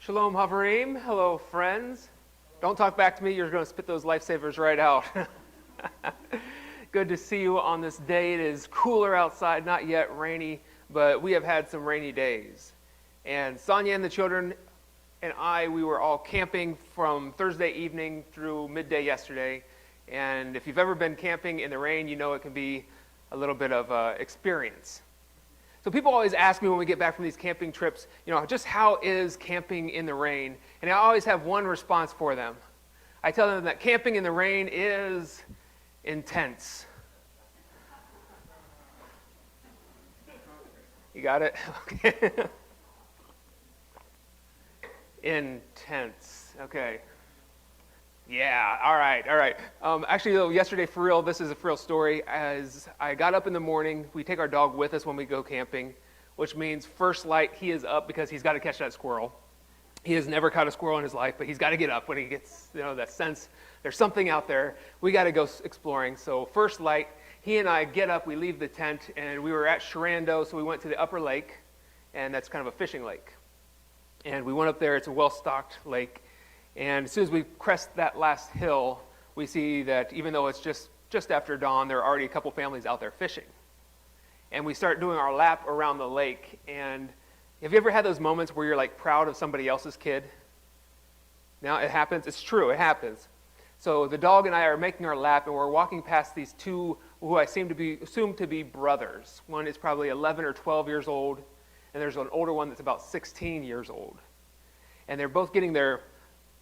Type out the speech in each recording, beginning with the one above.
Shalom Havarim. Hello, friends. Don't talk back to me. You're going to spit those lifesavers right out. Good to see you on this day. It is cooler outside, not yet rainy, but we have had some rainy days. And Sonia and the children and we were all camping from Thursday evening through midday yesterday. And if you've ever been camping in the rain, you know it can be a little bit of an experience. So people always ask me when we get back from these camping trips, just how is camping in the rain? And I always have one response for them. I tell them that camping in the rain is intense. You got it? Okay. Intense. Okay. Yeah, all right. Actually, though, yesterday, for real, this is a for real story. As I got up in the morning, we take our dog with us when we go camping, which means first light, he is up because he's got to catch that squirrel. He has never caught a squirrel in his life, but he's got to get up when he gets, that sense there's something out there. We got to go exploring. So first light, he and I get up, we leave the tent, and we were at Sharando, so we went to the upper lake, and that's kind of a fishing lake. And we went up there. It's a well-stocked lake. And as soon as we crest that last hill, we see that even though it's just after dawn, there are already a couple families out there fishing. And we start doing our lap around the lake. And have you ever had those moments where you're like proud of somebody else's kid? Now it happens. It's true. It happens. So the dog and I are making our lap, and we're walking past these two who I assume to be brothers. One is probably 11 or 12 years old, and there's an older one that's about 16 years old. And they're both getting their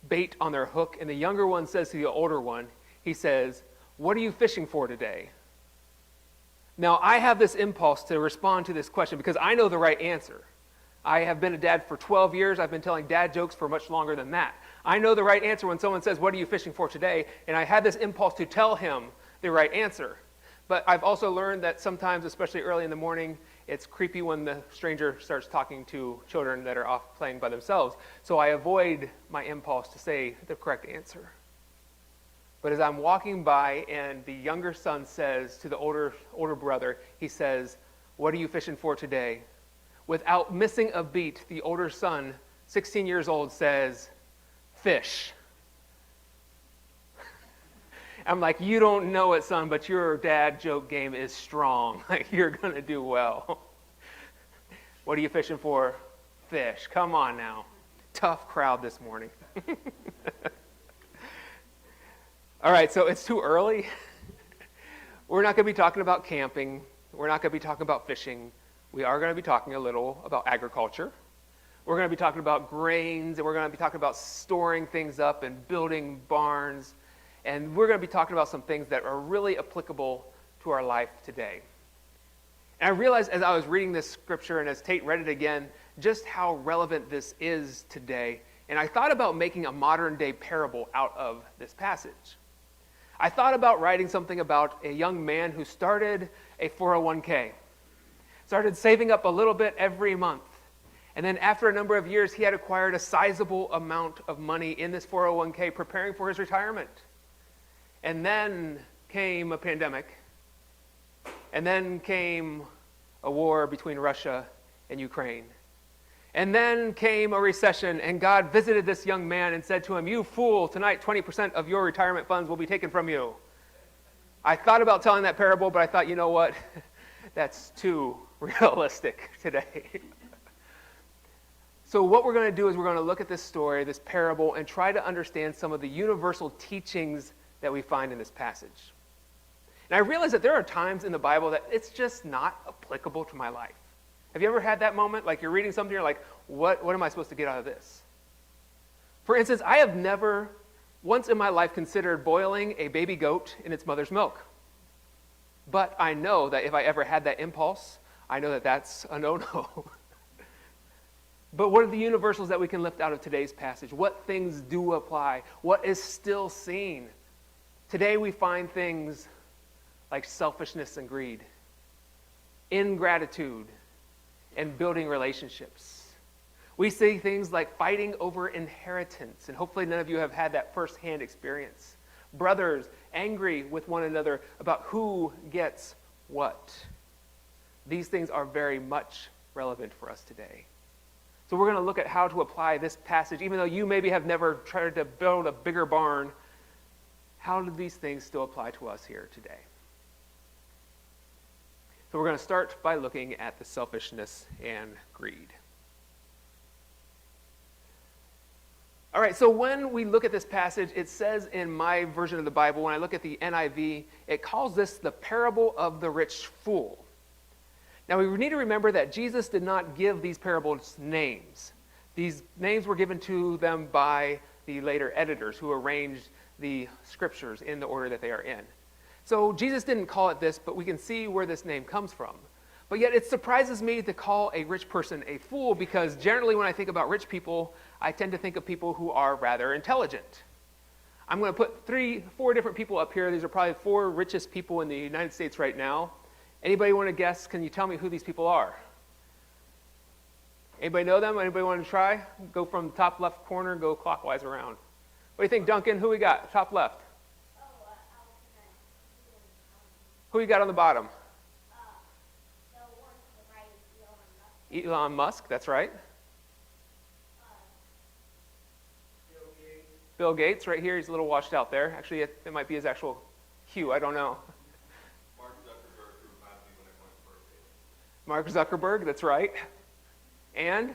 bait on their hook, and the younger one says to the older one, he says, "What are you fishing for today?" Now, I have this impulse to respond to this question because I know the right answer. I have been a dad for 12 years. I've been telling dad jokes for much longer than that. I know the right answer when someone says, "What are you fishing for today?" And I had this impulse to tell him the right answer. But I've also learned that sometimes, especially early in the morning, it's creepy when the stranger starts talking to children that are off playing by themselves. So I avoid my impulse to say the correct answer. But as I'm walking by and the younger son says to the older brother, he says, "What are you fishing for today?" Without missing a beat, the older son, 16 years old, says, "Fish." I'm like, "You don't know it, son, but your dad joke game is strong. Like, you're going to do well." What are you fishing for? Fish. Come on now. Tough crowd this morning. All right, so it's too early. We're not going to be talking about camping. We're not going to be talking about fishing. We are going to be talking a little about agriculture. We're going to be talking about grains, and we're going to be talking about storing things up and building barns. And we're going to be talking about some things that are really applicable to our life today. And I realized as I was reading this scripture and as Tate read it again, just how relevant this is today. And I thought about making a modern day parable out of this passage. I thought about writing something about a young man who started a 401k, started saving up a little bit every month. And then after a number of years, he had acquired a sizable amount of money in this 401k, preparing for his retirement. And then came a pandemic, and then came a war between Russia and Ukraine. And then came a recession, and God visited this young man and said to him, "You fool, tonight 20% of your retirement funds will be taken from you." I thought about telling that parable, but I thought, you know what? That's too realistic today. So what we're going to do is we're going to look at this story, this parable, and try to understand some of the universal teachings that we find in this passage. And I realize that there are times in the Bible that it's just not applicable to my life. Have you ever had that moment? Like you're reading something, you're like, what am I supposed to get out of this? For instance, I have never once in my life considered boiling a baby goat in its mother's milk. But I know that if I ever had that impulse, I know that that's a no-no. But what are the universals that we can lift out of today's passage? What things do apply? What is still seen? Today we find things like selfishness and greed, ingratitude, and building relationships. We see things like fighting over inheritance, and hopefully none of you have had that firsthand experience. Brothers angry with one another about who gets what. These things are very much relevant for us today. So we're going to look at how to apply this passage, even though you maybe have never tried to build a bigger barn. How do these things still apply to us here today? So we're going to start by looking at the selfishness and greed. All right, so when we look at this passage, it says in my version of the Bible, when I look at the NIV, it calls this the parable of the rich fool. Now, we need to remember that Jesus did not give these parables names. These names were given to them by the later editors who arranged the scriptures in the order that they are in. So Jesus didn't call it this, but we can see where this name comes from. But yet it surprises me to call a rich person a fool, because generally when I think about rich people, I tend to think of people who are rather intelligent. I'm going to put 4 different people up here. These are probably 4 richest people in the United States right now. Anybody want to guess? Can you tell me who these people are? Anybody know them? Anybody want to try? Go from the top left corner, go clockwise around. What do you think, Duncan? Who we got? Top left. Who you got on the bottom? Elon Musk, that's right. Bill Gates, right here. He's a little washed out there. Actually, it might be his actual hue. I don't know. Mark Zuckerberg, that's right. And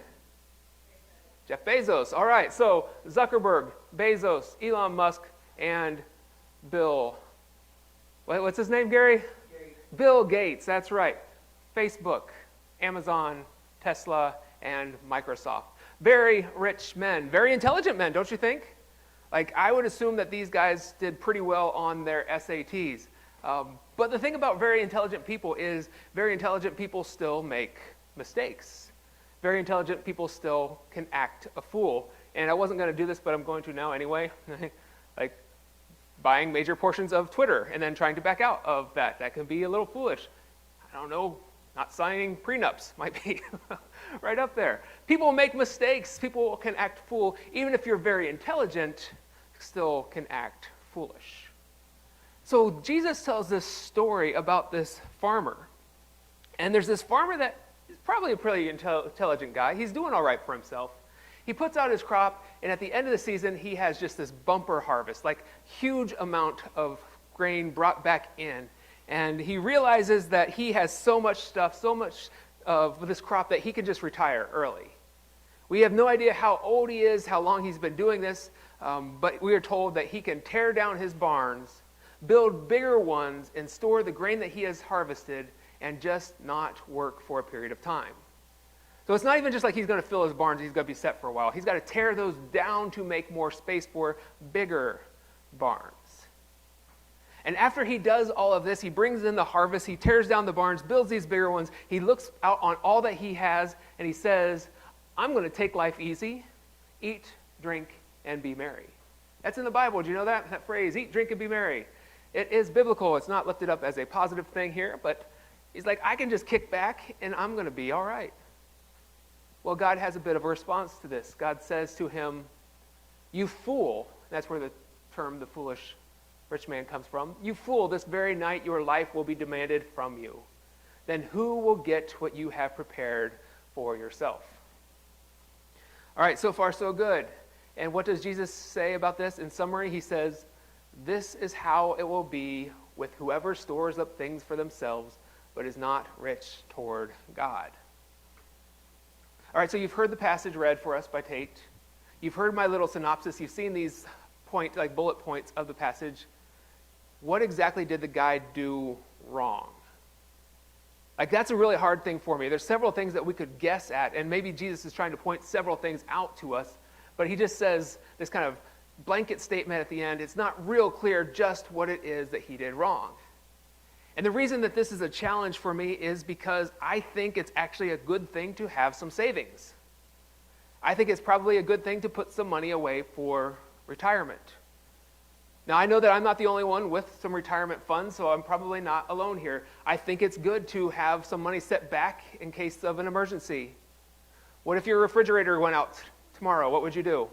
Jeff Bezos. All right, so Zuckerberg, Bezos, Elon Musk, and Bill. What's his name, Gary? Gates. Bill Gates, that's right. Facebook, Amazon, Tesla, and Microsoft. Very rich men, very intelligent men, don't you think? Like, I would assume that these guys did pretty well on their SATs. But the thing about very intelligent people is very intelligent people still make mistakes. Very intelligent people still can act a fool. And I wasn't going to do this, but I'm going to now anyway. Like buying major portions of Twitter and then trying to back out of that. That can be a little foolish. I don't know, not signing prenups might be right up there. People make mistakes. People can act fool. Even if you're very intelligent, still can act foolish. So Jesus tells this story about this farmer. And there's this farmer that is probably a pretty intelligent guy. He's doing all right for himself. He puts out his crop, and at the end of the season, he has just this bumper harvest, like huge amount of grain brought back in. And he realizes that he has so much stuff, so much of this crop that he can just retire early. We have no idea how old he is, how long he's been doing this, but we are told that he can tear down his barns, build bigger ones, and store the grain that he has harvested and just not work for a period of time. So it's not even just like he's going to fill his barns, he's going to be set for a while. He's got to tear those down to make more space for bigger barns. And after he does all of this, he brings in the harvest, he tears down the barns, builds these bigger ones, he looks out on all that he has, and he says, I'm going to take life easy, eat, drink, and be merry. That's in the Bible. Do you know that? That phrase, eat, drink, and be merry. It is biblical. It's not lifted up as a positive thing here, but he's like, I can just kick back and I'm going to be all right. Well, God has a bit of a response to this. God says to him, you fool. That's where the term, the foolish rich man, comes from. You fool, this very night your life will be demanded from you. Then who will get what you have prepared for yourself? All right, so far so good. And what does Jesus say about this? In summary, he says, this is how it will be with whoever stores up things for themselves, but is not rich toward God. All right, so you've heard the passage read for us by Tate. You've heard my little synopsis. You've seen these bullet points of the passage. What exactly did the guy do wrong? Like, that's a really hard thing for me. There's several things that we could guess at, and maybe Jesus is trying to point several things out to us, but he just says this kind of blanket statement at the end. It's not real clear just what it is that he did wrong. And the reason that this is a challenge for me is because I think it's actually a good thing to have some savings. I think it's probably a good thing to put some money away for retirement. Now, I know that I'm not the only one with some retirement funds, so I'm probably not alone here. I think it's good to have some money set back in case of an emergency. What if your refrigerator went out tomorrow? What would you do?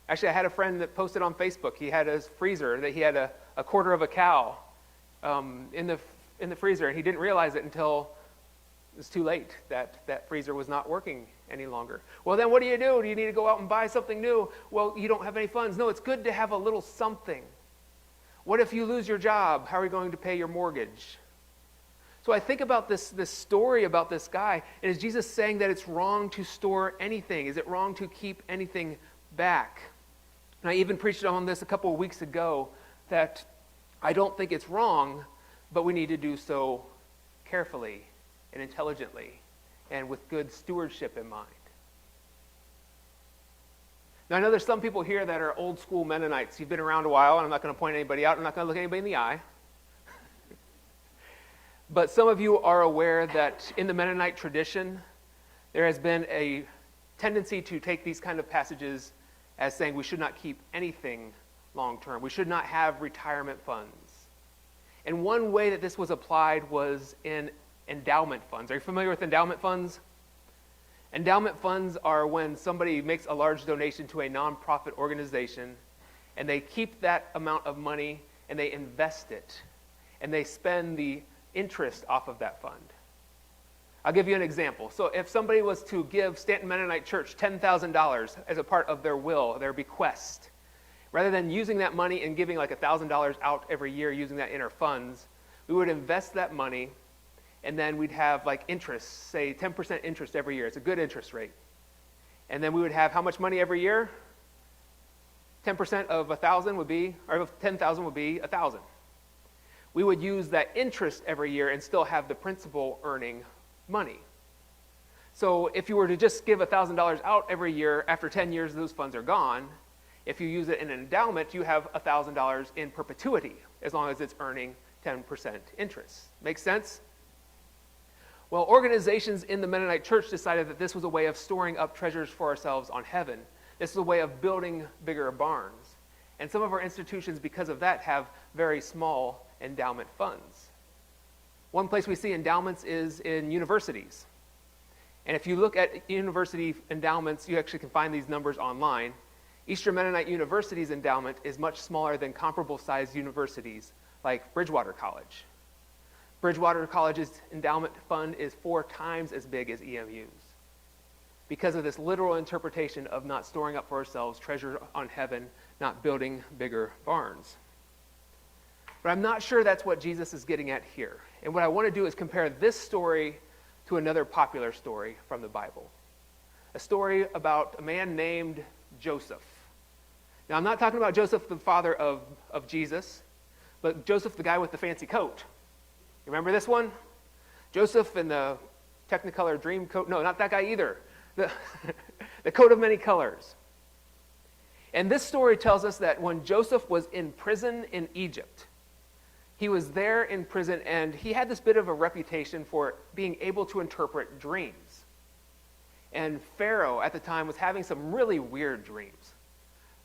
Actually, I had a friend that posted on Facebook. He had his freezer that he had a quarter of a cow in the freezer, and he didn't realize it until It's too late. That freezer was not working any longer. Well, then what do? Do you need to go out and buy something new? Well, you don't have any funds. No, it's good to have a little something. What if you lose your job? How are you going to pay your mortgage? So I think about this story about this guy, and is Jesus saying that it's wrong to store anything? Is it wrong to keep anything back? And I even preached on this a couple of weeks ago, that I don't think it's wrong, but we need to do so carefully and intelligently and with good stewardship in mind. Now, I know there's some people here that are old school Mennonites. You've been around a while, and I'm not going to point anybody out. I'm not going to look anybody in the eye. But some of you are aware that in the Mennonite tradition, there has been a tendency to take these kind of passages as saying we should not keep anything long term. We should not have retirement funds. And one way that this was applied was in endowment funds. Are you familiar with endowment funds? Endowment funds are when somebody makes a large donation to a nonprofit organization, and they keep that amount of money and they invest it, and they spend the interest off of that fund. I'll give you an example. So if somebody was to give Stanton Mennonite Church $10,000 as a part of their will, their bequest, rather than using that money and giving like $1,000 out every year using that inner funds, we would invest that money, and then we'd have like interest, say 10% interest every year. It's a good interest rate. And then we would have how much money every year? 10% of 1,000 would be, or of 10,000 would be 1,000. We would use that interest every year and still have the principal earning money. So if you were to just give $1,000 out every year, after 10 years those funds are gone. If you use it in an endowment, you have $1,000 in perpetuity, as long as it's earning 10% interest. Make sense? Well, organizations in the Mennonite church decided that this was a way of storing up treasures for ourselves on heaven. This is a way of building bigger barns. And some of our institutions, because of that, have very small endowment funds. One place we see endowments is in universities. And if you look at university endowments, you actually can find these numbers online. Eastern Mennonite University's endowment is much smaller than comparable sized universities like Bridgewater College. Bridgewater College's endowment fund is 4 times as big as EMU's because of this literal interpretation of not storing up for ourselves treasure on heaven, not building bigger barns. But I'm not sure that's what Jesus is getting at here. And what I want to do is compare this story to another popular story from the Bible. A story about a man named Joseph. Now, I'm not talking about Joseph, the father of Jesus, but Joseph, the guy with the fancy coat. You remember this one? Joseph in the Technicolor dream coat. No, not that guy either. The coat of many colors. And this story tells us that when Joseph was in prison in Egypt, he was there in prison, and he had this bit of a reputation for being able to interpret dreams. And Pharaoh at the time was having some really weird dreams.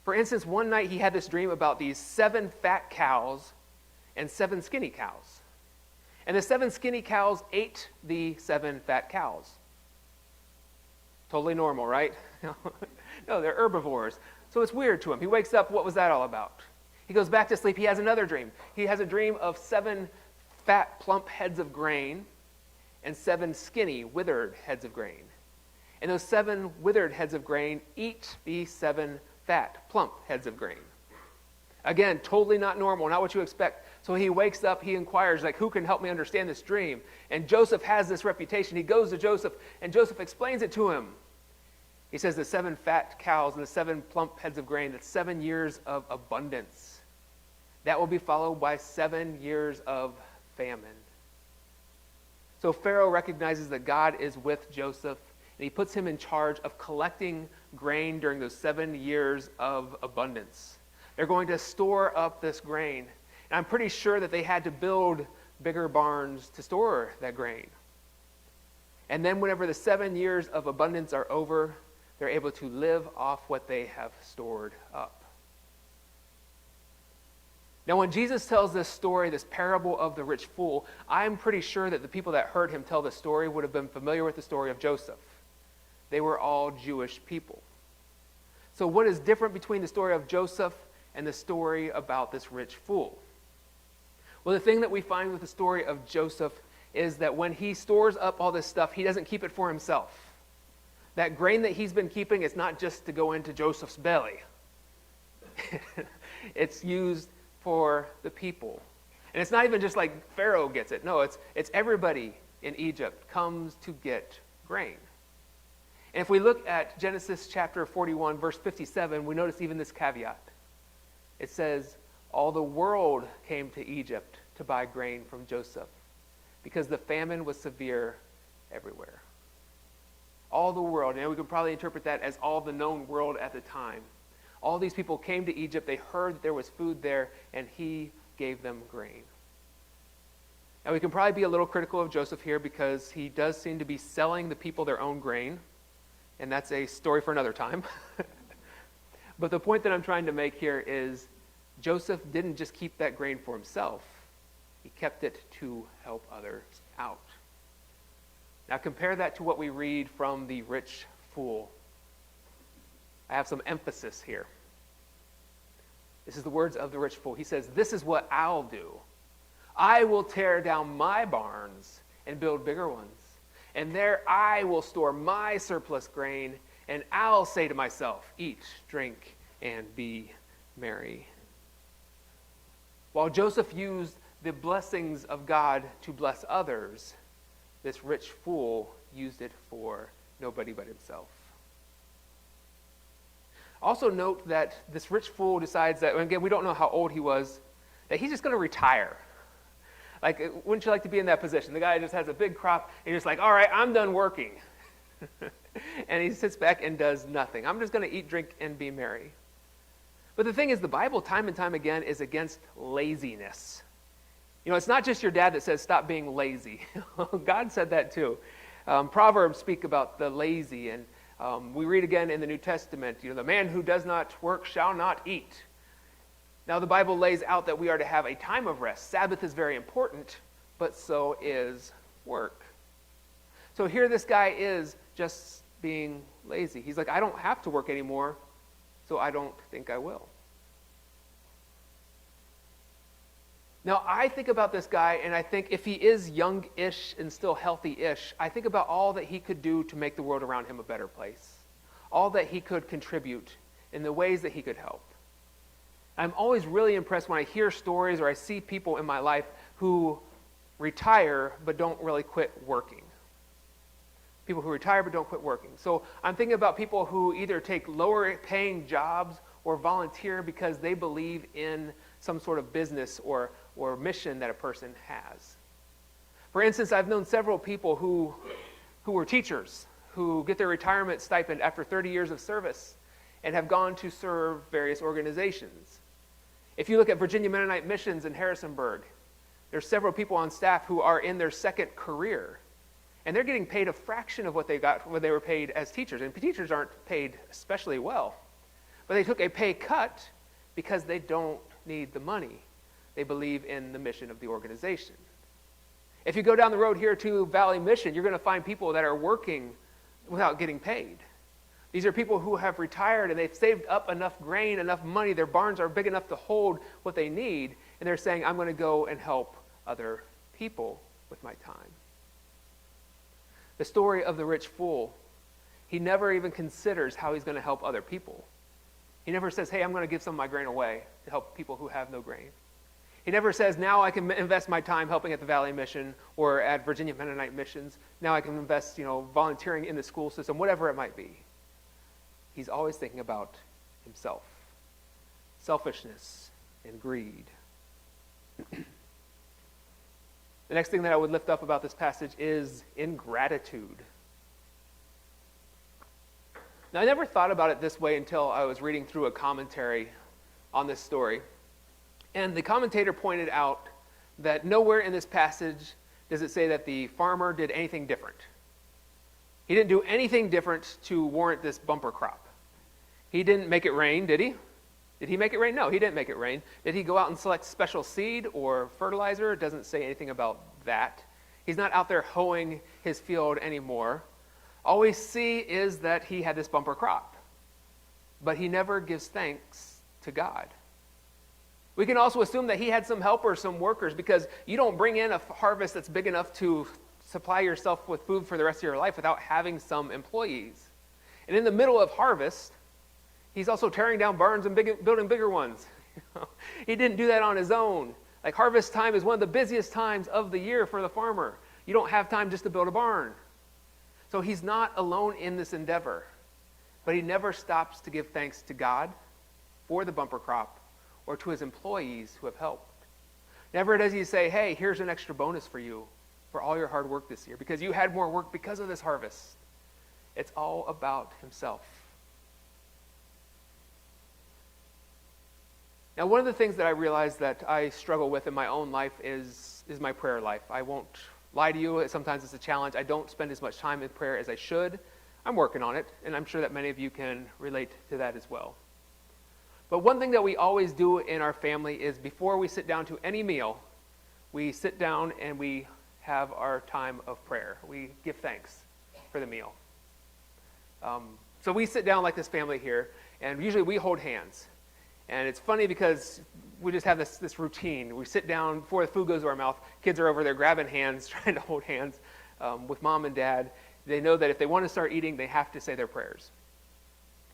For instance, one night he had this dream about these 7 fat cows and 7 skinny cows. And the 7 skinny cows ate the 7 fat cows. Totally normal, right? No, they're herbivores. So it's weird to him. He wakes up, what was that all about? He goes back to sleep, he has another dream. He has a dream of 7 fat, plump heads of grain and 7 skinny, withered heads of grain. And those 7 withered heads of grain eat the 7 fat, plump heads of grain. Again, totally not normal, not what you expect. So he wakes up, he inquires, like, who can help me understand this dream? And Joseph has this reputation. He goes to Joseph, and Joseph explains it to him. He says the 7 fat cows and the 7 plump heads of grain, that's 7 years of abundance. That will be followed by 7 years of famine. So Pharaoh recognizes that God is with Joseph, and he puts him in charge of collecting grain during those 7 years of abundance. They're going to store up this grain. And I'm pretty sure that they had to build bigger barns to store that grain. And then whenever the 7 years of abundance are over, they're able to live off what they have stored up. Now, when Jesus tells this story, this parable of the rich fool, I'm pretty sure that the people that heard him tell the story would have been familiar with the story of Joseph. They were all Jewish people. So what is different between the story of Joseph and the story about this rich fool? Well, the thing that we find with the story of Joseph is that when he stores up all this stuff, he doesn't keep it for himself. That grain that he's been keeping is not just to go into Joseph's belly. It's used for the people. And it's not even just like Pharaoh gets it. No, it's everybody in Egypt comes to get grain. And if we look at Genesis chapter 41, verse 57, we notice even this caveat. It says, all the world came to Egypt to buy grain from Joseph because the famine was severe everywhere. All the world, and we could probably interpret that as all the known world at the time. All these people came to Egypt, they heard that there was food there, and he gave them grain. Now we can probably be a little critical of Joseph here because he does seem to be selling the people their own grain, and that's a story for another time. But the point that I'm trying to make here is Joseph didn't just keep that grain for himself, he kept it to help others out. Now compare that to what we read from the rich fool. I have some emphasis here. This is the words of the rich fool. He says, this is what I'll do. I will tear down my barns and build bigger ones. And there I will store my surplus grain, and I'll say to myself, eat, drink, and be merry. While Joseph used the blessings of God to bless others, this rich fool used it for nobody but himself. Also note that this rich fool decides that, and again, we don't know how old he was, that he's just going to retire. Like, wouldn't you like to be in that position? The guy just has a big crop, and he's just like, all right, I'm done working. And he sits back and does nothing. I'm just going to eat, drink, and be merry. But the thing is, the Bible, time and time again, is against laziness. You know, it's not just your dad that says, stop being lazy. God said that too. Proverbs speak about the lazy, and we read again in the New Testament, you know, the man who does not work shall not eat. Now the Bible lays out that we are to have a time of rest. Sabbath is very important, but so is work. So here this guy is just being lazy. He's like, I don't have to work anymore, so I don't think I will. Now, I think about this guy, and I think if he is young-ish and still healthy-ish, I think about all that he could do to make the world around him a better place. All that he could contribute in the ways that he could help. I'm always really impressed when I hear stories or I see people in my life who retire but don't really quit working. People who retire but don't quit working. So I'm thinking about people who either take lower-paying jobs or volunteer because they believe in some sort of business or mission that a person has. For instance, I've known several people who were teachers who get their retirement stipend after 30 years of service and have gone to serve various organizations. If you look at Virginia Mennonite Missions in Harrisonburg, there's several people on staff who are in their second career, and they're getting paid a fraction of what they were paid as teachers. And teachers aren't paid especially well, but they took a pay cut because they don't need the money. They believe in the mission of the organization. If you go down the road here to Valley Mission, you're going to find people that are working without getting paid. These are people who have retired and they've saved up enough grain, enough money, their barns are big enough to hold what they need, and they're saying, I'm going to go and help other people with my time. The story of the rich fool, he never even considers how he's going to help other people. He never says, hey, I'm going to give some of my grain away to help people who have no grain. He never says, now I can invest my time helping at the Valley Mission or at Virginia Mennonite Missions. Now I can invest, volunteering in the school system, whatever it might be. He's always thinking about himself. Selfishness and greed. The next thing that I would lift up about this passage is ingratitude. Now, I never thought about it this way until I was reading through a commentary on this story. And the commentator pointed out that nowhere in this passage does it say that the farmer did anything different. He didn't do anything different to warrant this bumper crop. He didn't make it rain, did he? Did he make it rain? No, he didn't make it rain. Did he go out and select special seed or fertilizer? It doesn't say anything about that. He's not out there hoeing his field anymore. All we see is that he had this bumper crop. But he never gives thanks to God. We can also assume that he had some helpers, some workers, because you don't bring in a harvest that's big enough to supply yourself with food for the rest of your life without having some employees. And in the middle of harvest, he's also tearing down barns and building bigger ones. He didn't do that on his own. Like, harvest time is one of the busiest times of the year for the farmer. You don't have time just to build a barn. So he's not alone in this endeavor. But he never stops to give thanks to God for the bumper crop or to his employees who have helped. Never does he say, hey, here's an extra bonus for you for all your hard work this year because you had more work because of this harvest. It's all about himself. Now, one of the things that I realize that I struggle with in my own life is my prayer life. I won't lie to you. Sometimes it's a challenge. I don't spend as much time in prayer as I should. I'm working on it, and I'm sure that many of you can relate to that as well. But one thing that we always do in our family is before we sit down to any meal, we sit down and we have our time of prayer. We give thanks for the meal. So we sit down like this family here, and usually we hold hands. And it's funny because we just have this routine. We sit down before the food goes to our mouth. Kids are over there grabbing hands, trying to hold hands with mom and dad. They know that if they want to start eating, they have to say their prayers.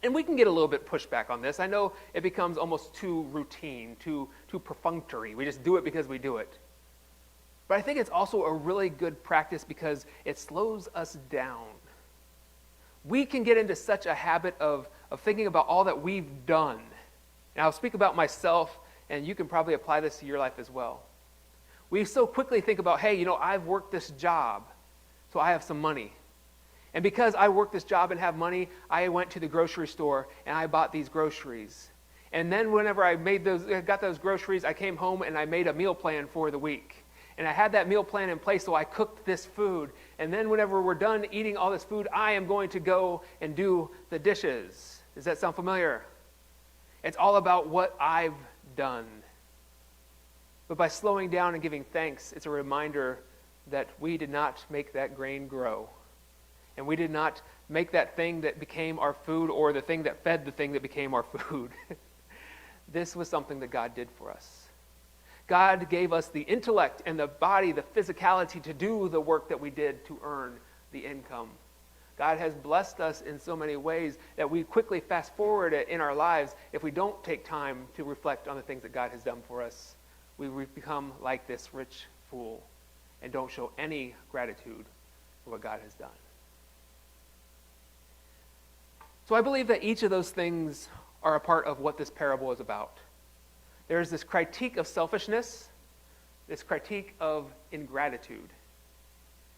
And we can get a little bit pushback on this. I know it becomes almost too routine, too perfunctory. We just do it because we do it. But I think it's also a really good practice because it slows us down. We can get into such a habit of thinking about all that we've done. And I'll speak about myself, and you can probably apply this to your life as well. We so quickly think about, hey, I've worked this job, so I have some money. And because I worked this job and have money, I went to the grocery store and I bought these groceries. And then whenever I got those groceries, I came home and I made a meal plan for the week. And I had that meal plan in place, so I cooked this food. And then whenever we're done eating all this food, I am going to go and do the dishes. Does that sound familiar? It's all about what I've done. But by slowing down and giving thanks, it's a reminder that we did not make that grain grow. And we did not make that thing that became our food or the thing that fed the thing that became our food. This was something that God did for us. God gave us the intellect and the body, the physicality to do the work that we did to earn the income. God has blessed us in so many ways that we quickly fast forward it in our lives if we don't take time to reflect on the things that God has done for us. We become like this rich fool and don't show any gratitude for what God has done. So I believe that each of those things are a part of what this parable is about. There's this critique of selfishness, this critique of ingratitude.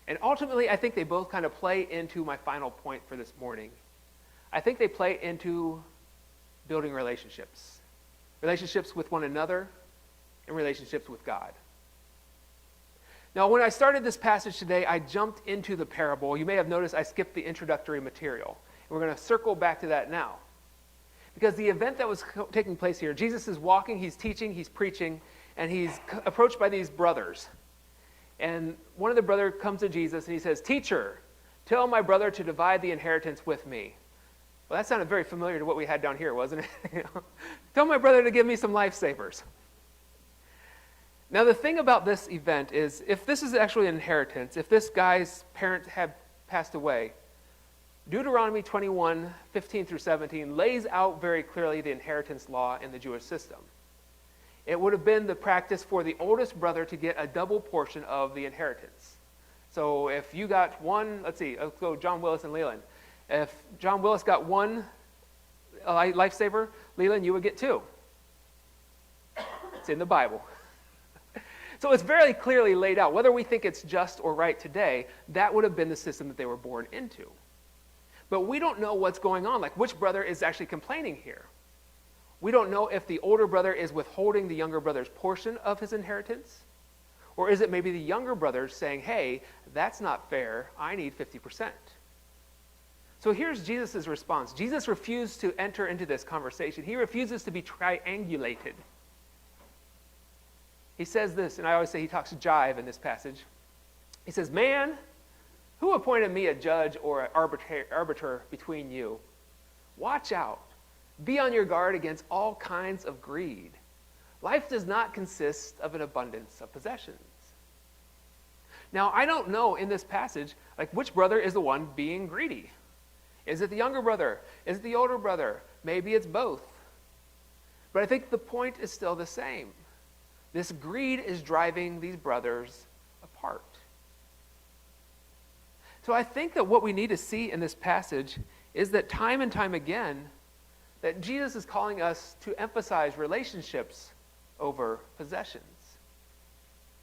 And ultimately, I think they both kind of play into my final point for this morning. I think they play into building relationships. Relationships with one another and relationships with God. Now, when I started this passage today, I jumped into the parable. You may have noticed I skipped the introductory material. We're going to circle back to that now. Because the event that was taking place here, Jesus is walking, he's teaching, he's preaching, and he's approached by these brothers. And one of the brothers comes to Jesus and he says, "Teacher, tell my brother to divide the inheritance with me." Well, that sounded very familiar to what we had down here, wasn't it? Tell my brother to give me some lifesavers. Now, the thing about this event is, if this is actually an inheritance, if this guy's parents had passed away, Deuteronomy 21, 15 through 17 lays out very clearly the inheritance law in the Jewish system. It would have been the practice for the oldest brother to get a double portion of the inheritance. So if you got one, let's go John Willis and Leland. If John Willis got one lifesaver, Leland, you would get two. It's in the Bible. So it's very clearly laid out. Whether we think it's just or right today, that would have been the system that they were born into. But we don't know what's going on, like which brother is actually complaining here. We don't know if the older brother is withholding the younger brother's portion of his inheritance, or is it maybe the younger brother saying, "Hey, that's not fair, I need 50%. So here's Jesus' response. Jesus refused to enter into this conversation. He refuses to be triangulated. He says this, and I always say he talks jive in this passage. He says, "Man, who appointed me a judge or an arbiter between you? Watch out. Be on your guard against all kinds of greed. Life does not consist of an abundance of possessions. Now, I don't know in this passage, like, which brother is the one being greedy? Is it the younger brother? Is it the older brother? Maybe it's both. But I think the point is still the same. This greed is driving these brothers apart. So I think that what we need to see in this passage is that time and time again, that Jesus is calling us to emphasize relationships over possessions.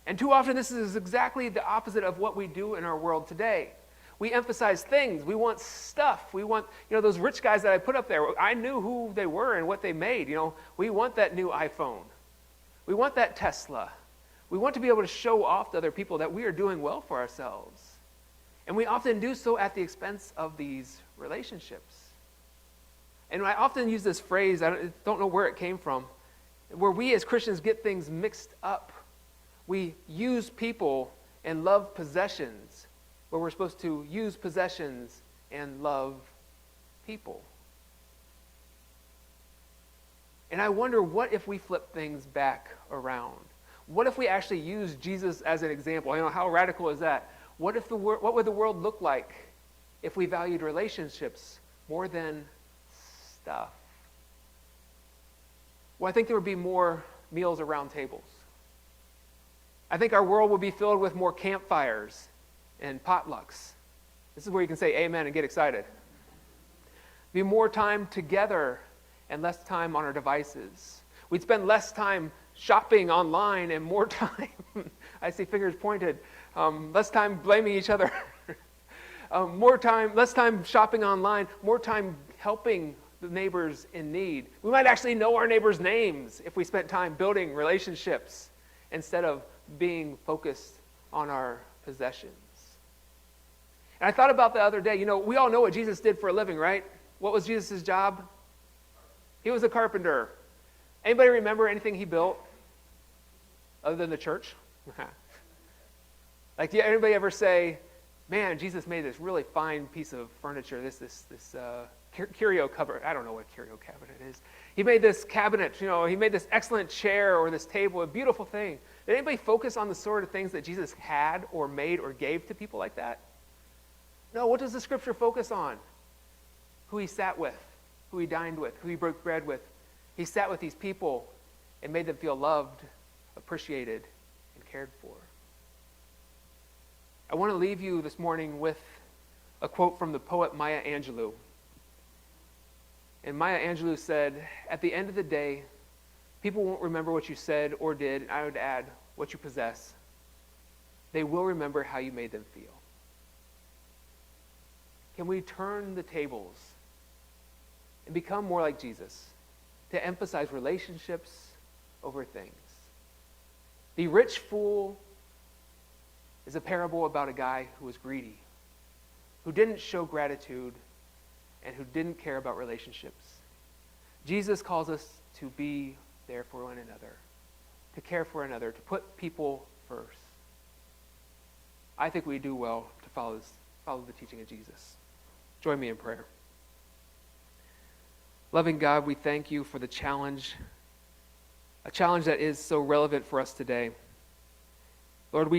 And too often this is exactly the opposite of what we do in our world today. We emphasize things. We want stuff. We want, those rich guys that I put up there. I knew who they were and what they made. We want that new iPhone. We want that Tesla. We want to be able to show off to other people that we are doing well for ourselves. And we often do so at the expense of these relationships. And I often use this phrase, I don't know where it came from, where we as Christians get things mixed up. We use people and love possessions, where we're supposed to use possessions and love people. And I wonder, what if we flip things back around? What if we actually use Jesus as an example? How radical is that? What would the world look like if we valued relationships more than stuff? Well, I think there would be more meals around tables. I think our world would be filled with more campfires and potlucks. This is where you can say amen and get excited. Be more time together and less time on our devices. We'd spend less time shopping online and more time, I see fingers pointed, less time blaming each other. Less time shopping online, more time helping the neighbors in need. We might actually know our neighbors' names if we spent time building relationships instead of being focused on our possessions. And I thought about the other day, we all know what Jesus did for a living, right? What was Jesus' job? He was a carpenter. Anybody remember anything he built other than the church? Like, did anybody ever say, man, Jesus made this really fine piece of furniture, this curio cupboard. I don't know what a curio cabinet is. He made this cabinet, he made this excellent chair or this table, a beautiful thing. Did anybody focus on the sort of things that Jesus had or made or gave to people like that? No, what does the scripture focus on? Who he sat with, who he dined with, who he broke bread with. He sat with these people and made them feel loved, appreciated, and cared for. I want to leave you this morning with a quote from the poet Maya Angelou. And Maya Angelou said, at the end of the day, people won't remember what you said or did, and I would add, what you possess. They will remember how you made them feel. Can we turn the tables and become more like Jesus, to emphasize relationships over things? The rich fool is a parable about a guy who was greedy, who didn't show gratitude, and who didn't care about relationships. Jesus calls us to be there for one another, to care for another, to put people first. I think we do well to follow the teaching of Jesus. Join me in prayer. Loving God, we thank you for the challenge, a challenge that is so relevant for us today. Lord, we